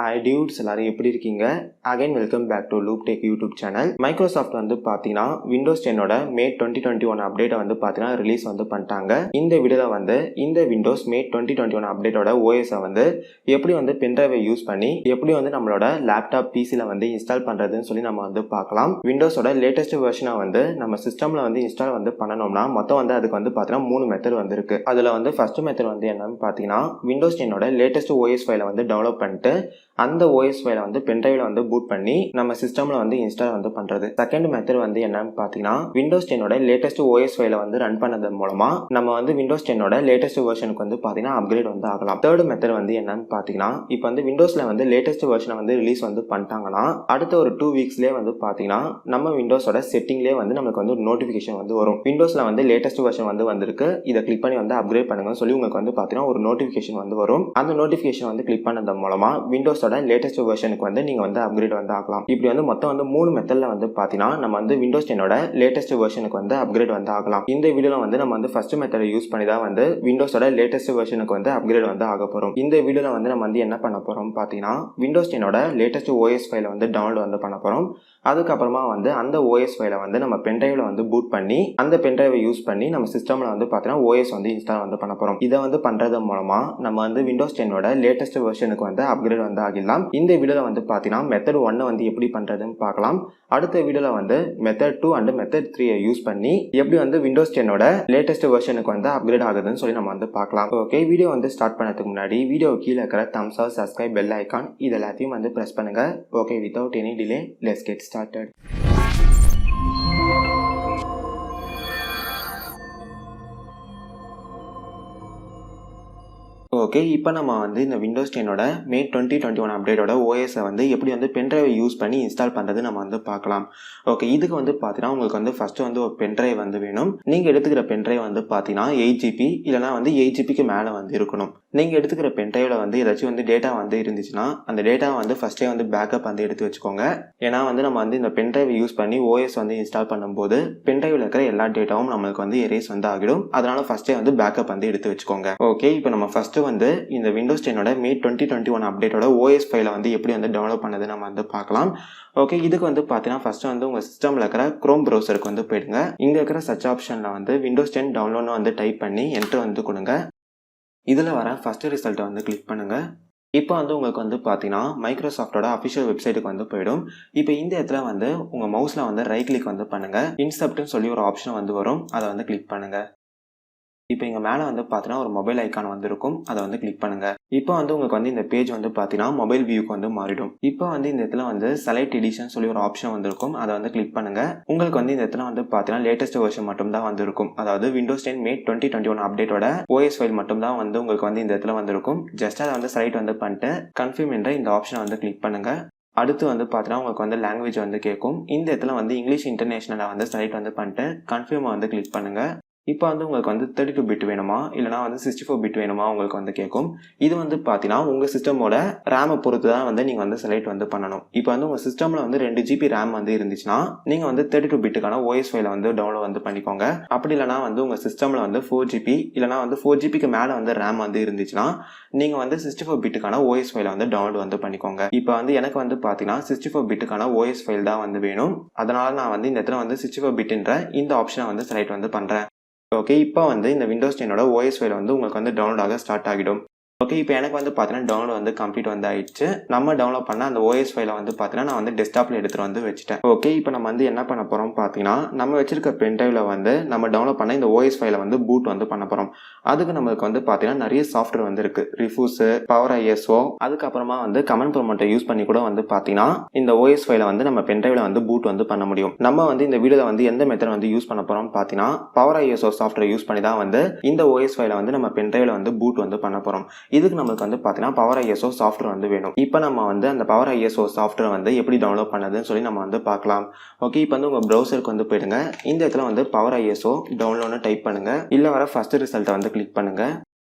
Hi dudes, எல்லாரும் எப்படி இருக்கீங்க? Again welcome back to Loop Tech YouTube channel. Microsoft வந்து பாத்தீங்கன்னா Windows 10ஓட May 2021 அப்டேட்டை வந்து பாத்தீங்கன்னா ரிலீஸ் வந்து பண்ணிட்டாங்க. இந்த வீடியோல வந்து இந்த Windows May 2021 அப்டேட்டோட OS-ஐ வந்து எப்படி வந்து பென்ட்ரைவை யூஸ் பண்ணி எப்படி வந்து நம்மளோட லேப்டாப் PCல வந்து இன்ஸ்டால் பண்றதுன்னு சொல்லி நம்ம வந்து பார்க்கலாம். விண்டோஸோட லேட்டஸ்ட் வெர்ஷனை வந்து நம்ம சிஸ்டம்ல வந்து இன்ஸ்டால் வந்து பண்ணணும்னா மொத்தம் வந்து அதுக்கு வந்து பாத்தீங்கன்னா 3 மெத்தட் வந்து இருக்கு. அதுல வந்து ஃபர்ஸ்ட் மெத்தட் வந்து என்னன்னு பாத்தீங்கன்னா Windows 10ஓட லேட்டஸ்ட் OS ஃபைலை வந்து டவுன்லோட் பண்ணிட்டு அந்த OS ஃபைலை வந்து பென்ட்ரைவ்ல வந்து பூட் பண்ணி நம்ம சிஸ்டம்ல வந்து இன்ஸ்டால் வந்து பண்றது. செகண்ட் மெத்தட் வந்து என்னன்னு பாத்தீங்கன்னா Windows 10ஓட லேட்டஸ்ட் OS ஃபைலை வந்து ரன் பண்ணது மூலமா நம்ம வந்து Windows 10ஓட லேட்டஸ்ட் வெர்ஷனுக்கு வந்து பாத்தீங்கன்னா அப்கிரேட் வந்து ஆகலாம். தேர்ட் மெத்தட் வந்து என்னன்னு பாத்தீங்கன்னா இப்போ வந்து விண்டோஸ்ல வந்து லேட்டஸ்ட் வெர்ஷனை வந்து ரிலீஸ் வந்து பண்ணிட்டாங்கன்னா அடுத்த ஒரு 2 வீக்ஸ்லயே வந்து பாத்தீங்கன்னா நம்ம விண்டோஸோட செட்டிங்லயே வந்து நமக்கு வந்து ஒரு நோட்டிபிகேஷன் வந்து வரும். விண்டோஸ்ல வந்து லேட்டஸ்ட் வெர்ஷன் வந்து வந்திருக்கு, இதை கிளிக் பண்ணி வந்து அப்கிரேட் பண்ணுங்கன்னு சொல்லி உங்களுக்கு வந்து பாத்தீங்கன்னா ஒரு நோட்டிபிகேஷன் வந்து வரும். அந்த நோட்டிபிகேஷன் வந்து கிளிக் பண்ணது மூலமா விண்டோஸோட லேட்டஸ்ட் வெர்ஷனுக்கு வந்து நீங்க வந்து அப்கிரேட் வந்து ஆகலாம். இப்படி வந்து மொத்தம் வந்து 3 மெத்தட்ல வந்து பாத்தீங்கன்னா நம்ம வந்து Windows 10ஓட லேட்டஸ்ட் வெர்ஷனுக்கு வந்து அப்கிரேட் வந்து ஆகலாம். இந்த வீடியோல வந்து நம்ம வந்து ஃபர்ஸ்ட் மெத்தடை யூஸ் பண்ணி தான் வந்து விண்டோஸோட லேட்டஸ்ட் வெர்ஷனுக்கு வந்து அப்கிரேட் வந்து ஆக போறோம். இந்த வீடியோல வந்து நம்ம வந்து என்ன பண்ண போறோம் பாத்தீங்கன்னா Windows 10ஓட லேட்டஸ்ட் OS ஃபைலை வந்து டவுன்லோட் வந்து பண்ண போறோம். அதுக்கப்புறமா வந்து அந்த OS ஃபைலை வந்து நம்ம பென்ட்ரைவ்ல வந்து பூட் பண்ணி அந்த பென்ட்ரைவை யூஸ் பண்ணி நம்ம சிஸ்டம்ல வந்து பாத்தீங்கன்னா OS வந்து இன்ஸ்டால் வந்து பண்ண போறோம். இதை வந்து பண்றது மூலமா நம்ம வந்து Windows 10ஓட லேட்டஸ்ட் வெர்ஷனுக்கு வந்து அப்கிரேட் வந்து ஆகிடலாம். இந்த வீடியோல வந்து பாத்தீங்கன்னா மெத்தட் 1 வந்து எப்படி பண்றதுன்னு பார்க்கலாம். அடுத்த வீடியோல வந்து மெத்தட் 2 அண்ட் மெத்தட் 3 யூஸ் பண்ணி எப்படி வந்து Windows 10ஓட லேட்டஸ்ட் வெர்ஷனுக்கு வந்து அப்கிரேட் ஆகுதுன்னு சொல்லி நம்ம வந்து பார்க்கலாம். ஓகே, வீடியோ வந்து ஸ்டார்ட் பண்ணதுக்கு முன்னாடி வீடியோ கீழே இருக்கிற thumbs up, subscribe, bell icon இது எல்லாத்தையும் வந்து பிரஸ் பண்ணுங்க. Okay, without any delay let's get started. Okay, இப்போ நம்ம வந்து இந்த Windows 10ஓட May 2021 அப்டேட்டோட OS-ஐ வந்து எப்படி வந்து பென்ட்ரைவை யூஸ் பண்ணி இன்ஸ்டால் பண்ணுறது நம்ம வந்து பார்க்கலாம். ஓகே, இதுக்கு வந்து பார்த்தீங்கன்னா உங்களுக்கு வந்து ஃபர்ஸ்ட் வந்து ஒரு பென்ட்ரைவ் வந்து வேணும். நீங்கள் எடுத்துக்கிற பென்ட்ரைவ் வந்து பார்த்தீங்கன்னா 8GB இல்லைனா வந்து 8GBக்கு மேலே வந்து இருக்கணும். நீங்கள் எடுத்துக்கிற பென்ட்ரைவில் வந்து ஏதாச்சும் வந்து டேட்டா வந்து இருந்துச்சுன்னா அந்த டேட்டாவை வந்து ஃபர்ஸ்டே வந்து பேக்கப் வந்து எடுத்து வச்சுக்கோங்க. ஏன்னா வந்து நம்ம வந்து இந்த பென்ட்ரைவை யூஸ் பண்ணி OS வந்து இன்ஸ்டால் பண்ணும்போது பென்ட்ரைவில் இருக்கிற எல்லா டேட்டாவும் நம்மளுக்கு வந்து எரேஸ் வந்து ஆகிடும். அதனால ஃபர்ஸ்டே வந்து பேக்கப் வந்து எடுத்து வச்சுக்கோங்க. ஓகே, இப்போ நம்ம ஃபர்ஸ்ட் வந்து இந்த Windows 10ஓட May 2021 அப்டேட்டோட OS ஃபைலை வந்து எப்படி வந்து டவுன்லோட் பண்ணது நம்ம வந்து பார்க்கலாம். ஓகே, இதுக்கு வந்து பார்த்தீங்கன்னா ஃபர்ஸ்ட் வந்து உங்கள் சிஸ்டமில் இருக்கிற குரோம் ப்ரௌசருக்கு வந்து போயிடுங்க. இங்கே இருக்கிற சர்ச் ஆப்ஷனில் வந்து Windows 10 டவுன்லோட்னு வந்து டைப் பண்ணி என்டர் வந்து கொடுங்க. இதில் வர ஃபர்ஸ்ட் ரிசல்ட்டை வந்து கிளிக் பண்ணுங்க. இப்போ வந்து உங்களுக்கு வந்து பார்த்தீங்கன்னா மைக்ரோசாஃப்டோட அஃபிஷியல் வெப்சைட்டுக்கு வந்து போயிடும். இப்போ இந்த இடத்துல வந்து உங்கள் மவுஸில் வந்து ரைட் கிளிக் வந்து பண்ணுங்க. இன்செப்ட்னு சொல்லி ஒரு ஆப்ஷன் வந்து வரும், அதை வந்து கிளிக் பண்ணுங்க. இப்போ இங்கே மேலே வந்து பார்த்தீங்கன்னா ஒரு மொபைல் ஐக்கான் வந்து இருக்கும், அதை வந்து கிளிக் பண்ணுங்க. இப்போ வந்து உங்களுக்கு வந்து இந்த பேஜ் வந்து பார்த்தீங்கன்னா மொபைல் வியூக்கு வந்து மாறிடும். இப்போ வந்து இந்த இடத்துல வந்து செலக்ட் எடிஷன் சொல்லி ஒரு ஆப்ஷன் வந்து இருக்கும், அதை வந்து கிளிக் பண்ணுங்க. உங்களுக்கு வந்து இந்த இடத்துல வந்து பார்த்தீங்கன்னா லேட்டஸ்ட் வெர்ஷன் மட்டும் தான் வந்து இருக்கும். அதாவது Windows 10 May 2021 அப்டேட்டோட OS ஃபைல் மட்டும் தான் வந்து உங்களுக்கு வந்து இந்த இடத்துல வந்து இருக்கும். ஜஸ்ட் அதை வந்து செலக்ட் வந்து பண்ணிட்டு கன்ஃபார்ம் என்ற இந்த ஆப்ஷனை வந்து கிளிக் பண்ணுங்க. அடுத்து வந்து பார்த்தீங்கன்னா உங்களுக்கு வந்து லாங்குவேஜ் வந்து கேட்கும். இந்த இடத்துல வந்து இங்கிலீஷ் இன்டர்நேஷனலை வந்து செலக்ட் வந்து பண்ணிட்டு கன்ஃபார்ம் வந்து கிளிக் பண்ணுங்க. இப்போ வந்து உங்களுக்கு வந்து 32 பிட் வேணுமா இல்லைனா வந்து 64 பிட் வேணுமா உங்களுக்கு வந்து கேட்கும். இது வந்து பார்த்தீங்கன்னா உங்கள் சிஸ்டமோட ரேமை பொறுத்து தான் வந்து நீங்கள் வந்து செலக்ட் வந்து பண்ணணும். இப்போ வந்து உங்கள் சிஸ்டமில் வந்து 2GB ரேம் வந்து இருந்துச்சுன்னா நீங்கள் வந்து 32 பிட்டுக்கான OS ஃபைலை வந்து டவுன்லோட் வந்து பண்ணிக்கோங்க. அப்படி இல்லைனா வந்து உங்கள் சிஸ்டமில் வந்து 4GB இல்லைனா வந்து 4GBக்கு மேலே வந்து ரேம் வந்து இருந்துச்சுன்னா நீங்கள் வந்து 64 பிட்டுக்கான OS ஃபைலை வந்து டவுன்லோட் வந்து பண்ணிக்கோங்க. இப்போ வந்து எனக்கு வந்து பார்த்தீங்கன்னா 64 பிட்டுக்கான OS ஃபைல் தான் வந்து வேணும். அதனால் நான் வந்து இந்த இடத்துல வந்து 64 பிட்டுன்ற இந்த ஆப்ஷனை வந்து செலக்ட் வந்து பண்ணுறேன். ஓகே, இப்போ வந்து இந்த Windows 10ஓட OS ஃபைல் வந்து உங்களுக்கு வந்து டவுன்லோட் ஆக ஸ்டார்ட் ஆகிடும். ஓகே, இப்போ எனக்கு வந்து பார்த்தீங்கன்னா டவுன்லோட் வந்து கம்ப்ளீட் வந்து ஆயிடுச்சு. நம்ம டவுன்லோட் பண்ண அந்த OS ஃபைலை வந்து பார்த்தீங்கன்னா நான் வந்து டெஸ்க்டாப்பில் எடுத்துகிட்டு வந்து வச்சுட்டேன். ஓகே, இப்போ நம்ம வந்து என்ன பண்ண போகிறோம் பார்த்தீங்கன்னா நம்ம வச்சிருக்க பென்ட்ரைவில் வந்து நம்ம டவுன்லோட் பண்ண இந்த OS ஃபைலை வந்து பூட் வந்து பண்ண போகிறோம். அதுக்கு நம்மளுக்கு வந்து பார்த்தீங்கன்னா நிறைய சாஃப்ட்வேர் வந்து இருக்குது. ரிஃப்யூஸ், Poweriso, அதுக்கப்புறமா வந்து கமெண்ட் ப்ரொமோட்டை யூஸ் பண்ணி கூட வந்து பார்த்தீங்கன்னா இந்த OS ஃபைலை வந்து நம்ம பென்ட்ரைவில் வந்து பூட் வந்து பண்ண முடியும். நம்ம வந்து இந்த வீடியோவில் வந்து எந்த மெத்தட் வந்து யூஸ் பண்ண போகிறோம் பார்த்தீங்கன்னா Poweriso சாஃப்ட்வேர் யூஸ் பண்ணி தான் வந்து இந்த OS ஃபைலை வந்து நம்ம பென்ட்ரைவில் வந்து பூட் வந்து பண்ண போகிறோம். இதுக்கு நமக்கு வந்து பார்த்தீங்கன்னா Poweriso சாஃப்ட்வேர் வந்து வேணும். இப்போ நம்ம வந்து அந்த Poweriso சாஃப்ட்வேர் வந்து எப்படி டவுன்லோட் பண்ணதுன்னு சொல்லி நம்ம வந்து பார்க்கலாம். ஓகே, இப்போ வந்து உங்கள் ப்ரௌசருக்கு வந்து போயிடுங்க. இந்த இடத்துல வந்து Poweriso டவுன்லோட்னு டைப் பண்ணுங்க. இல்லை வர ஃபர்ஸ்ட் ரிசல்ட்டை வந்து கிளிக் பண்ணுங்க.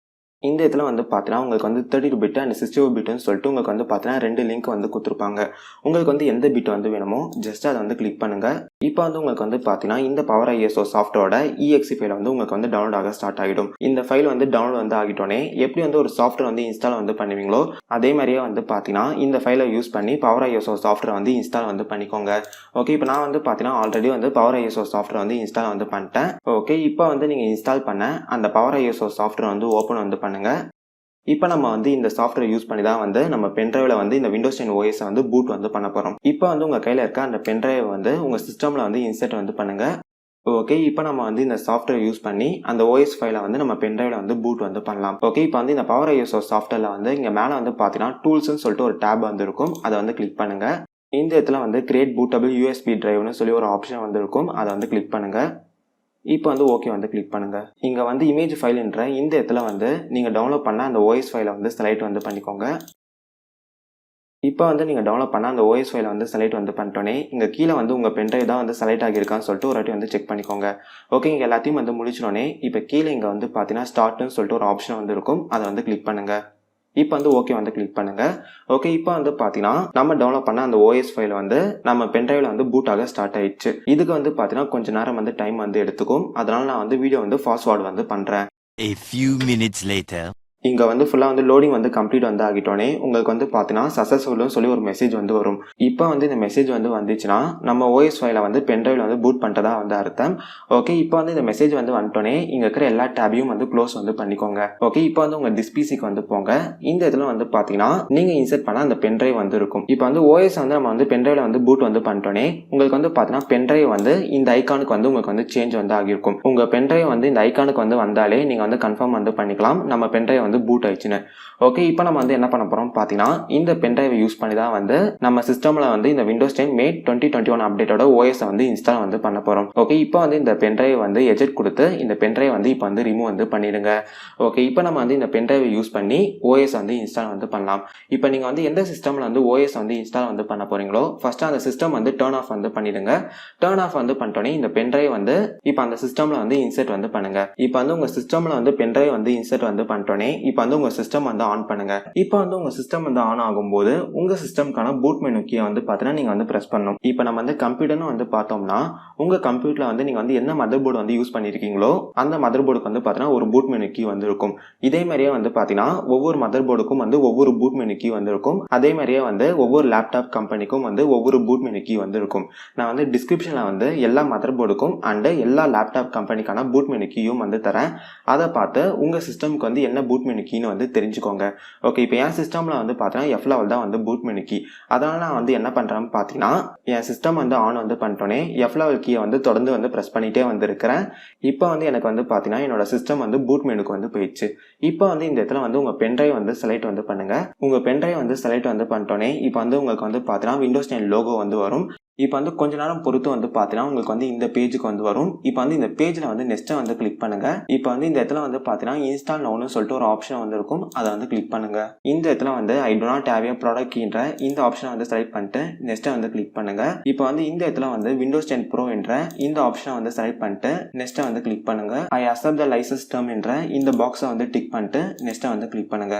இந்த இடத்துல வந்து பார்த்தீங்கன்னா உங்களுக்கு வந்து 32 பிட் அண்ட் 64 பிட்னு சொல்லிட்டு உங்களுக்கு வந்து பார்த்தீங்கன்னா 2 லிங்க் வந்து கொடுத்துருப்பாங்க. உங்களுக்கு வந்து எந்த பிட் வந்து வேணுமோ ஜஸ்ட் அதை வந்து கிளிக் பண்ணுங்க. இப்போ வந்து உங்களுக்கு வந்து பார்த்தீங்கன்னா இந்த Poweriso சாஃப்ட்வேரோட exe ஃபைல் வந்து உங்களுக்கு வந்து டவுன்லோட் ஆக ஸ்டார்ட் ஆகிடும். இந்த ஃபைல் வந்து டவுன்லோட் வந்து ஆகிட்டோனே எப்படி வந்து ஒரு சாஃப்ட்வேர் வந்து இன்ஸ்டால் வந்து பண்ணுவீங்களோ அதே மாதிரியே வந்து பார்த்தீங்கன்னா இந்த ஃபைலை யூஸ் பண்ணி Poweriso சாஃப்ட்வேர் வந்து இன்ஸ்டால் வந்து பண்ணிக்கோங்க. ஓகே, இப்போ நான் வந்து பார்த்தீங்கன்னா ஆல்ரெடி வந்து Poweriso சாஃப்ட்வேர் வந்து இன்ஸ்டால் வந்து பண்ணிட்டேன். ஓகே, இப்போ வந்து நீங்கள் இன்ஸ்டால் பண்ண அந்த Poweriso சாஃப்ட்வேர் வந்து ஓப்பன் வந்து பண்ணுங்க. இப்போ நம்ம வந்து இந்த சாஃப்ட்வேர் யூஸ் பண்ணி தான் வந்து நம்ம பென்ட்ரைவில் வந்து இந்த விண்டோஸ் 10 ஓஎஸை வந்து பூட் வந்து பண்ண போகிறோம். இப்போ வந்து உங்கள் கையில் இருக்க அந்த பென்ட்ரைவை வந்து உங்கள் சிஸ்டமில் வந்து இன்சர்ட் வந்து பண்ணுங்கள். ஓகே, இப்போ நம்ம வந்து இந்த சாஃப்ட்வேர் யூஸ் பண்ணி அந்த ஓஎஸ் ஃபைலை வந்து நம்ம பென்ட்ரைவில் வந்து பூட் வந்து பண்ணலாம். ஓகே, இப்போ வந்து இந்த Poweriso சாஃப்ட்வேரில் வந்து இங்கே மேலே வந்து பார்த்தீங்கன்னா டூல்ஸ்ன்னு சொல்லிட்டு ஒரு டேப் வந்து இருக்கும். அதை வந்து கிளிக் பண்ணுங்கள். இந்த இடத்துல வந்து கிரியேட் பூட்டபிள் யூஎஸ்பி டிரைவ்னு சொல்லி ஒரு ஆப்ஷன் வந்து இருக்கும். அதை வந்து கிளிக் பண்ணுங்கள். இப்போ வந்து ஓகே வந்து கிளிக் பண்ணுங்கள். இங்கே வந்து இமேஜ் ஃபைல்ன்ற இந்த இடத்துல வந்து நீங்கள் டவுன்லோட் பண்ண அந்த ஓஎஸ் ஃபைலை வந்து செலக்ட் வந்து பண்ணிக்கோங்க. இப்போ வந்து நீங்கள் டவுன்லோட் பண்ண அந்த ஓஎஸ் ஃபைலை வந்து செலக்ட் வந்து பண்ணிட்டோன்னே இங்கே கீழே வந்து உங்கள் பென்ட்ரைவ் தான் வந்து செலக்ட் ஆகியிருக்கான்னு சொல்லிட்டு ஒரு வாட்டி வந்து செக் பண்ணிக்கோங்க. ஓகே, இங்கே எல்லாத்தையும் வந்து முடிச்சிடனே இப்போ கீழே இங்கே வந்து பார்த்தீங்கன்னா ஸ்டார்ட்னு சொல்லிட்டு ஒரு ஆப்ஷன் வந்து இருக்கும். அதை வந்து கிளிக் பண்ணுங்கள். இப்போ வந்து ஓகே வந்து கிளிக் பண்ணுங்க. ஓகே, இப்போ வந்து பார்த்தீங்கன்னா நம்ம டவுன்லோட் பண்ண அந்த ஓஎஸ் ஃபைல் வந்து நம்ம பென்ட்ரைவில் வந்து பூட் ஆக ஸ்டார்ட் ஆயிடுச்சு. இதுக்கு வந்து பார்த்தீங்கன்னா கொஞ்ச நேரம் வந்து டைம் வந்து எடுத்துக்கும். அதனால நான் வந்து வீடியோ வந்து ஃபாஸ்ட் ஃபார்வர்ட் வந்து பண்ணுறேன். A few minutes later. இங்கே வந்து ஃபுல்லாக வந்து லோடிங் வந்து கம்ப்ளீட் வந்து ஆகிட்டோன்னே உங்களுக்கு வந்து பார்த்தீங்கன்னா சக்ஸஸ்ஃபுல்னு சொல்லி ஒரு மெசேஜ் வந்து வரும். இப்போ வந்து இந்த மெசேஜ் வந்து வந்துச்சுன்னா நம்ம ஓஎஸ் ஃபைலை வந்து பென்ட்ரைவில் வந்து பூட் பண்ணிட்டதா வந்து அர்த்தம். ஓகே, இப்போ வந்து இந்த மெசேஜ் வந்து வந்துட்டோன்னே இங்கே இருக்கிற எல்லா டேபையும் வந்து க்ளோஸ் வந்து பண்ணிக்கோங்க. ஓகே, இப்போ வந்து உங்கள் டிஸ்பிசிக்கு வந்து போங்க. இந்த இதில் வந்து பார்த்தீங்கன்னா நீங்கள் இன்சர்ட் பண்ண அந்த பென்ட்ரைவ் வந்து இருக்கும். இப்போ வந்து ஓஎஸ் வந்து நம்ம வந்து பென்ட்ரைவில் வந்து பூட் வந்து பண்ணிட்டோன்னே உங்களுக்கு வந்து பார்த்தீங்கன்னா பென்ட்ரைவ் வந்து இந்த ஐக்கானுக்கு வந்து உங்களுக்கு வந்து சேஞ்ச் வந்து ஆகியிருக்கும். உங்கள் பென்ட்ரைவ் வந்து இந்த ஐக்கானுக்கு வந்து வந்தாலே நீங்கள் வந்து கன்ஃபார்ம் வந்து பண்ணிக்கலாம் நம்ம பென்ட்ரைவ் வந்து பூட் ஆயிடுச்சுன்னு. ஓகே, இப்போ நம்ம வந்து என்ன பண்ண போறோம் பார்த்தீங்கன்னா இந்த பென்ட்ரைவை யூஸ் பண்ணி தான் வந்து நம்ம சிஸ்டமில் வந்து இந்த விண்டோஸ் 10 மே 2021 அப்டேட்டோட ஓஎஸை வந்து இன்ஸ்டால் வந்து பண்ண போகிறோம். ஓகே, இப்போ வந்து இந்த பென்ட்ரைவ் வந்து எஜெக்ட் கொடுத்து இந்த பென்ட்ரைவ் வந்து இப்போ வந்து ரிமூவ் வந்து பண்ணிடுங்க. ஓகே, இப்போ நம்ம வந்து இந்த பென்ட்ரைவை யூஸ் பண்ணி ஓஎஸ் வந்து இன்ஸ்டால் வந்து பண்ணலாம். இப்போ நீங்கள் வந்து எந்த சிஸ்டமில் வந்து ஓஎஸ் வந்து இன்ஸ்டால் வந்து பண்ண போறீங்களோ ஃபர்ஸ்ட் அந்த சிஸ்டம் வந்து டர்ன் ஆஃப் வந்து பண்ணிடுங்க. டர்ன் ஆஃப் வந்து பண்ணிட்டோன்னே இந்த பென்ட்ரைவ் வந்து இப்போ அந்த சிஸ்டமில் வந்து இன்சர்ட் வந்து பண்ணுங்க. இப்போ வந்து உங்கள் சிஸ்டமில் வந்து பென்ட்ரைவ் வந்து இன்சர்ட் வந்து பண்ணிட்டோன்னே இப்போ வந்து உங்க சிஸ்டம் வந்து ஆன் பண்ணுங்க. இப்போ வந்து உங்க சிஸ்டம் வந்து ஆன் ஆகும்போது உங்க சிஸ்டம்க்கான பூட் மெனு கீயை வந்து பார்த்தீங்கன்னா நீங்க வந்து பிரஸ் பண்ணணும். இப்போ நம்ம வந்து கம்ப்யூட்டர்னு வந்து பார்த்தோம்னா உங்க கம்ப்யூட்டர்ல வந்து நீங்க வந்து என்ன மதர் போர்டு வந்து யூஸ் பண்ணிருக்கீங்களோ அந்த மதர் போர்டுக்கு வந்து பார்த்தீங்கன்னா ஒரு பூட் மெனு கீ வந்து இருக்கும். இதே மாதிரியே வந்து பார்த்தீங்கன்னா ஒவ்வொரு மதர் போர்டுக்கும் வந்து ஒவ்வொரு பூட் மெனு கீ வந்து இருக்கும். அதே மாதிரியே வந்து ஒவ்வொரு லேப்டாப் கம்பெனிக்கும் வந்து ஒவ்வொரு பூட் மெனு கீ வந்து இருக்கும். நான் வந்து டிஸ்கிரிப்ஷன்ல வந்து எல்லா மதர் போர்டுக்கும் அண்ட் எல்லா லேப்டாப் கம்பெனிக்கான பூட் மெனு கீயும் வந்து தரேன். அதை பார்த்து உங்க சிஸ்டம்க்கு வந்து என்ன பூட் மெனு கீன்னு வந்து தெரிஞ்சுக்கோங்க. ஓகே, இப்போ என் சிஸ்டமில் வந்து பார்த்தீங்கன்னா எஃப் லெவல் தான் வந்து பூட் மெனு கீ. அதனால நான் வந்து என்ன பண்ணுறேன்னு பார்த்தீங்கன்னா என் சிஸ்டம் வந்து ஆன் வந்து பண்ணிட்டோன்னே எஃப் லெவல் கீயை வந்து தொடர்ந்து வந்து ப்ரெஸ் பண்ணிகிட்டே வந்து இருக்கிறேன். இப்போ வந்து எனக்கு வந்து பார்த்தீங்கன்னா என்னோட சிஸ்டம் வந்து பூட் மெனுக்கு வந்து போயிடுச்சு. இப்போ வந்து இந்த இடத்துல வந்து உங்கள் பென்ட்ரைவ் வந்து செலக்ட் வந்து பண்ணுங்க. உங்கள் பென்ட்ரைவ் வந்து செலக்ட் வந்து பண்ணிட்டோன்னே இப்போ வந்து உங்களுக்கு வந்து பார்த்தீங்கன்னா விண்டோஸ் 10 லோகோ வந்து வரும். இப்போ வந்து கொஞ்ச நேரம் பொறுத்து வந்து பார்த்தீங்கன்னா உங்களுக்கு வந்து இந்த பேஜுக்கு வந்து வரும். இப்போ வந்து இந்த பேஜில் வந்து நெக்ஸ்ட்டை வந்து கிளிக் பண்ணுங்க. இப்போ வந்து இந்த இடத்துல வந்து பார்த்தீங்கன்னா இன்ஸ்டால் நவுன்னு சொல்லிட்டு ஒரு ஆப்ஷன் வந்து இருக்கும். அதை வந்து கிளிக் பண்ணுங்க. இந்த இடத்துல வந்து I do not have a product கீன்ற இந்த ஆப்ஷனை வந்து செலக்ட் பண்ணிட்டு நெக்ஸ்ட்டை வந்து கிளிக் பண்ணுங்க. இப்போ வந்து இந்த இடத்துல வந்து விண்டோஸ் 10 ப்ரோ என்ற இந்த ஆப்ஷனை வந்து செலக்ட் பண்ணிட்டு நெக்ஸ்ட்டை வந்து கிளிக் பண்ணுங்க. I accept the licence term என்ற இந்த பாக்ஸை வந்து டிக் பண்ணிட்டு நெக்ஸ்ட்டை வந்து கிளிக் பண்ணுங்க.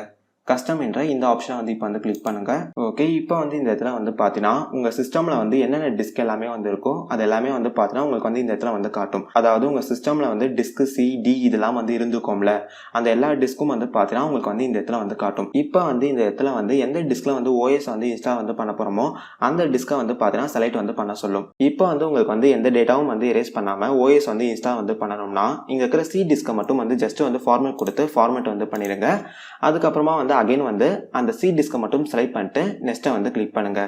கஸ்டம் என்ற இந்த ஆப்ஷனை வந்து இப்போ வந்து கிளிக் பண்ணுங்க. ஓகே, இப்போ வந்து இந்த இடத்துல வந்து பார்த்தீங்கன்னா உங்கள் சிஸ்டமில் வந்து என்னென்ன டிஸ்க் எல்லாமே வந்து இருக்கும் அது எல்லாமே வந்து பார்த்தீங்கன்னா உங்களுக்கு வந்து இந்த இடத்துல வந்து காட்டும். அதாவது உங்கள் சிஸ்டமில் வந்து டிஸ்க் சி டி இதெல்லாம் வந்து இருந்துக்கும்ல அந்த எல்லா டிஸ்க்கும் வந்து பார்த்தீங்கன்னா உங்களுக்கு வந்து இந்த இடத்துல வந்து காட்டும். இப்போ வந்து இந்த இடத்துல வந்து எந்த டிஸ்கில் வந்து ஓஎஸ் வந்து இன்ஸ்டால் வந்து பண்ண போகிறோமோ அந்த டிஸ்கை வந்து பார்த்தீங்கன்னா செலக்ட் வந்து பண்ண சொல்லும். இப்போ வந்து உங்களுக்கு வந்து எந்த டேட்டாவும் வந்து எரேஸ் பண்ணாமல் ஓஎஸ் வந்து இன்ஸ்டால் வந்து பண்ணணும்னா இங்கே இருக்கிற சி டிஸ்கை மட்டும் வந்து ஜஸ்ட் வந்து ஃபார்மேட் கொடுத்து ஃபார்மேட் வந்து பண்ணிடுங்க. அதுக்கப்புறமா வந்து அகைன் வந்து அந்த சி டிஸ்கை மட்டும் செலக்ட் பண்ணிட்டு நெக்ஸ்ட்டை வந்து கிளிக் பண்ணுங்க.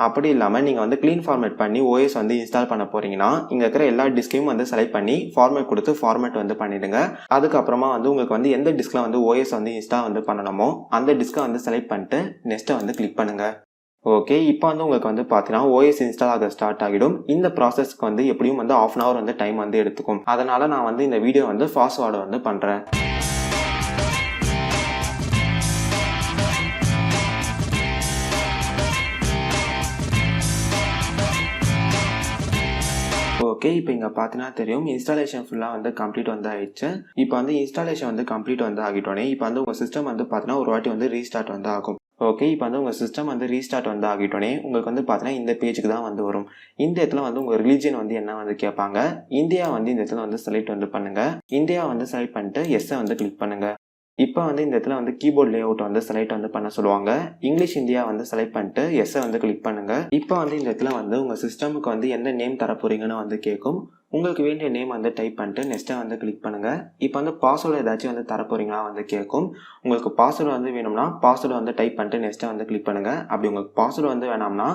அப்படி இல்லாமல் நீங்கள் வந்து க்ளீன் ஃபார்மேட் பண்ணி ஓஎஸ் வந்து இன்ஸ்டால் பண்ண போறீங்கன்னா இங்கே இருக்கிற எல்லா டிஸ்கையும் வந்து செலக்ட் பண்ணி ஃபார்மேட் கொடுத்து ஃபார்மேட் வந்து பண்ணிடுங்க. அதுக்கப்புறமா வந்து உங்களுக்கு வந்து எந்த டிஸ்கில் வந்து ஓஎஸ் வந்து இன்ஸ்டால் வந்து பண்ணணுமோ அந்த டிஸ்கை வந்து செலக்ட் பண்ணிட்டு நெக்ஸ்ட்டை வந்து கிளிக் பண்ணுங்க. ஓகே, இப்போ வந்து உங்களுக்கு வந்து பார்த்தீங்கன்னா ஓஎஸ் இன்ஸ்டால் ஆக ஸ்டார்ட் ஆகிடும். இந்த ப்ராசஸ்க்கு வந்து எப்படியும் வந்து 1/2 hour வந்து டைம் வந்து எடுத்துக்கும். அதனால நான் வந்து இந்த வீடியோ வந்து ஃபாஸ்ட் ஃபார்வர்ட் வந்து பண்ணுறேன். ஓகே, ஓகே, இப்போ இங்கே பார்த்தீங்கன்னா தெரியும் இன்ஸ்டாலேஷன் ஃபுல்லாக வந்து கம்ப்ளீட் வந்து ஆயிடுச்சு. இப்போ வந்து இன்ஸ்டாலேஷன் வந்து கம்ப்ளீட் வந்து ஆகிட்டோன்னே இப்போ வந்து உங்கள் சிஸ்டம் வந்து பார்த்தீங்கன்னா ஒரு வாட்டி வந்து ரீஸ்டார்ட் வந்து ஆகும். ஓகே, இப்போ வந்து உங்கள் சிஸ்டம் வந்து ரீஸ்டார்ட் வந்து ஆகிட்டோன்னே உங்களுக்கு வந்து பார்த்தீங்கன்னா இந்த பேஜுக்கு தான் வந்து வரும். இந்த இடத்துல வந்து உங்கள் ரிலீஜன் வந்து என்ன வந்து கேட்பாங்க. இந்தியா வந்து இந்த இடத்துல வந்து செலக்ட் வந்து பண்ணுங்கள். இந்தியா வந்து செலக்ட் பண்ணிட்டு எஸ்ஸை வந்து கிளிக் பண்ணுங்கள். இப்போ வந்து இந்த இடத்துல வந்து கீபோர்ட் லேஅவுட் வந்து செலக்ட் வந்து பண்ண சொல்லுவாங்க. இங்கிலீஷ் இந்தியா வந்து செலக்ட் பண்ணிட்டு எஸ்ஸை வந்து கிளிக் பண்ணுங்கள். இப்போ வந்து இந்த இடத்துல வந்து உங்கள் சிஸ்டமுக்கு வந்து எந்த நேம் தர போகிறீங்கன்னு வந்து கேட்கும். உங்களுக்கு வேண்டிய நேம் வந்து டைப் பண்ணிட்டு நெக்ஸ்ட்டை வந்து கிளிக் பண்ணுங்கள். இப்போ வந்து பாஸ்வேர்டு ஏதாச்சும் வந்து தர போகிறீங்களா வந்து கேட்கும். உங்களுக்கு பாஸ்வேர்டு வந்து வேணும்னா பாஸ்வேர்டு வந்து டைப் பண்ணிட்டு நெக்ஸ்ட்டை வந்து கிளிக் பண்ணுங்கள். அப்படி உங்களுக்கு பாஸ்வேர்டு வந்து வேணாம்னா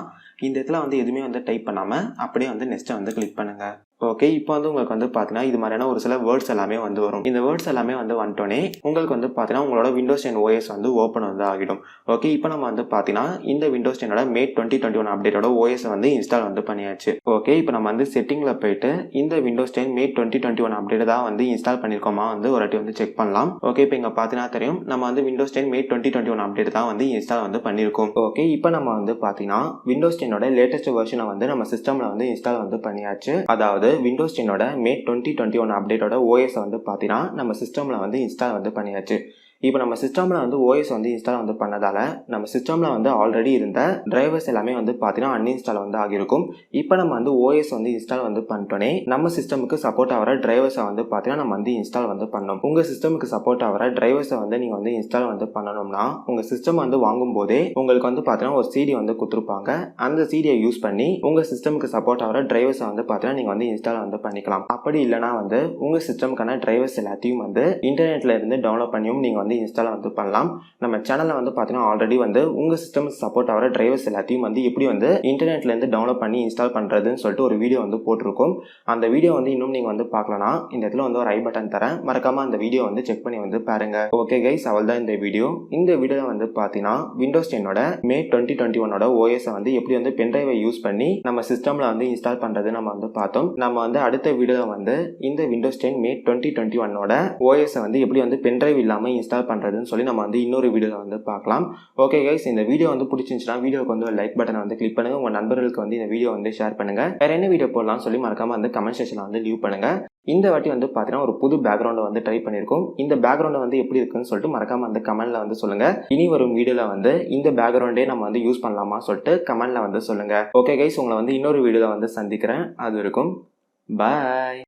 இந்த இடத்துல வந்து எதுவுமே வந்து டைப் பண்ணாமல் அப்படியே வந்து நெக்ஸ்ட்டை வந்து கிளிக் பண்ணுங்கள். ஓகே, இப்போ வந்து உங்களுக்கு வந்து பார்த்தீங்கன்னா இது மாதிரியான ஒரு சில வேர்ட்ஸ் எல்லாமே வந்து வரும். இந்த வேர்ட்ஸ் எல்லாமே வந்து வந்துட்டோன்னே உங்களுக்கு வந்து பார்த்தீங்கன்னா உங்களோட விண்டோஸ் 10 OS வந்து ஓப்பன் வந்து ஆகிடும். ஓகே, இப்போ நம்ம வந்து பார்த்தீங்கன்னா இந்த விண்டோஸ் 10 மே 2021 அப்டேட்டோட OS வந்து இன்ஸ்டால் வந்து பண்ணியாச்சு. ஓகே, இப்போ நம்ம வந்து செட்டிங்கில் போயிட்டு இந்த விண்டோஸ் 10 மே 2021 அப்டேட் தான் வந்து இன்ஸ்டால் பண்ணியிருக்கோமா வந்து ஒரு வாட்டி வந்து செக் பண்ணலாம். ஓகே, இப்போ இங்கே பார்த்தீங்கன்னா தெரியும் நம்ம வந்து விண்டோஸ் 10 மே 2021 அப்டேட் தான் வந்து இன்ஸ்டால் வந்து பண்ணியிருக்கோம். ஓகே, இப்போ நம்ம வந்து பார்த்தீங்கன்னா விண்டோஸ் 10 லேட்டஸ்ட் வெர்ஷனை வந்து நம்ம சிஸ்டமில் வந்து இன்ஸ்டால் வந்து பண்ணியாச்சு. அதாவது விண்டோஸ் 10 மே 2021 அப்டேட்டோட OS வந்து பார்த்தீங்கன்னா நம்ம சிஸ்டமில் வந்து இன்ஸ்டால் வந்து பண்ணியாச்சு. இப்போ நம்ம சிஸ்டமில் வந்து OS வந்து இன்ஸ்டால் வந்து பண்ணதால் நம்ம சிஸ்டமில் வந்து ஆல்ரெடி இருந்த டிரைவர்ஸ் எல்லாமே வந்து பார்த்தீங்கன்னா அன்இன்ஸ்டால் வந்து ஆகியிருக்கும். இப்போ நம்ம வந்து OS வந்து இன்ஸ்டால் வந்து பண்ணிட்டோன்னே நம்ம சிஸ்டமுக்கு சப்போர்ட் ஆகிற டிரைவர்ஸை வந்து பார்த்தீங்கன்னா நம்ம வந்து இன்ஸ்டால் வந்து பண்ணணும். உங்கள் சிஸ்டமுக்கு சப்போர்ட் ஆகிற டிரைவர்ஸை வந்து நீங்கள் வந்து இன்ஸ்டால் வந்து பண்ணணும்னா உங்கள் சிஸ்டம் வந்து வாங்கும் போதே உங்களுக்கு வந்து பார்த்தீங்கன்னா ஒரு CD வந்து கொடுத்துருப்பாங்க. அந்த CDயை யூஸ் பண்ணி உங்கள் சிஸ்டமுக்கு சப்போர்ட் ஆகிற டிரைவர்ஸை வந்து பார்த்தீங்கன்னா நீங்கள் வந்து இன்ஸ்டால் வந்து பண்ணிக்கலாம். அப்படி இல்லைனா வந்து உங்கள் சிஸ்டமுக்கான டிரைவர்ஸ் எல்லாத்தையும் வந்து இன்டர்நெட்டில் இருந்து டவுன்லோட் பண்ணியும் நீங்கள் வந்து இன்ஸ்டால் வந்து பண்ணலாம். நம்ம சேனலில் வந்து பார்த்தீங்கன்னா ஆல்ரெடி வந்து உங்கள் சிஸ்டமுக்கு சப்போர்ட் ஆகிற டிரைவர்ஸ் எல்லாத்தையும் வந்து எப்படி வந்து இன்டர்நெட்லேருந்து டவுன்லோட் பண்ணி இன்ஸ்டால் பண்ணுறதுன்னு சொல்லிட்டு ஒரு வீடியோ வந்து போட்டிருக்கோம். அந்த வீடியோ வந்து இன்னும் நீங்கள் வந்து பார்க்கலனா இந்த இடத்துல வந்து ஒரு ஐ பட்டன் தரேன், மறக்காமல் அந்த வீடியோ வந்து செக் பண்ணி வந்து பாருங்க. ஓகே கைஸ், அவள் தான் இந்த வீடியோ. இந்த வீடியோவில் வந்து பார்த்தீங்கன்னா விண்டோஸ் 10 மே 2021 OS வந்து எப்படி வந்து பென்ட்ரைவை யூஸ் பண்ணி நம்ம சிஸ்டமில் வந்து இன்ஸ்டால் பண்ணுறது நம்ம வந்து பார்த்தோம். நம்ம வந்து அடுத்த வீடியோவில் வந்து இந்த விண்டோஸ் 10 மே 2021 OS வந்து எப்படி வந்து பென்ட்ரைவ் இல்லாமல் இன்ஸ்டால் பண்ணுறதுன்னு சொல்லி நம்ம வந்து இன்னொரு வீடியோவில் வந்து பார்க்கலாம். ஓகே கைஸ், இந்த வீடியோ வந்து பிடிச்சிருந்துச்சுன்னா வீடியோக்கு வந்து ஒரு லைக் பட்டனை வந்து கிளிக் பண்ணுங்கள். உங்கள் நண்பர்களுக்கு வந்து இந்த வீடியோ வந்து ஷேர் பண்ணுங்கள். வேறு என்ன வீடியோ போடலாம்னு சொல்லி மறக்காமல் வந்து கமெண்ட் செக்ஷனில் வந்து லீவ் பண்ணுங்கள். இந்த வாட்டி வந்து பார்த்தீங்கன்னா ஒரு புது பேக்ரவுண்டை வந்து ட்ரை பண்ணியிருக்கோம். இந்த பேக்ரவுண்டை வந்து எப்படி இருக்குன்னு சொல்லிட்டு மறக்காமல் அந்த கமெண்ட்டில் வந்து சொல்லுங்கள். இனி வரும் வீடியோவில் வந்து இந்த பேக்ரவுண்டே நம்ம வந்து யூஸ் பண்ணலாமா சொல்லிட்டு கமெண்ட்டில் வந்து சொல்லுங்கள். ஓகே கைஸ், உங்களை வந்து இன்னொரு வீடியோவில் வந்து சந்திக்கிறேன். அது வரைக்கும் பாய்.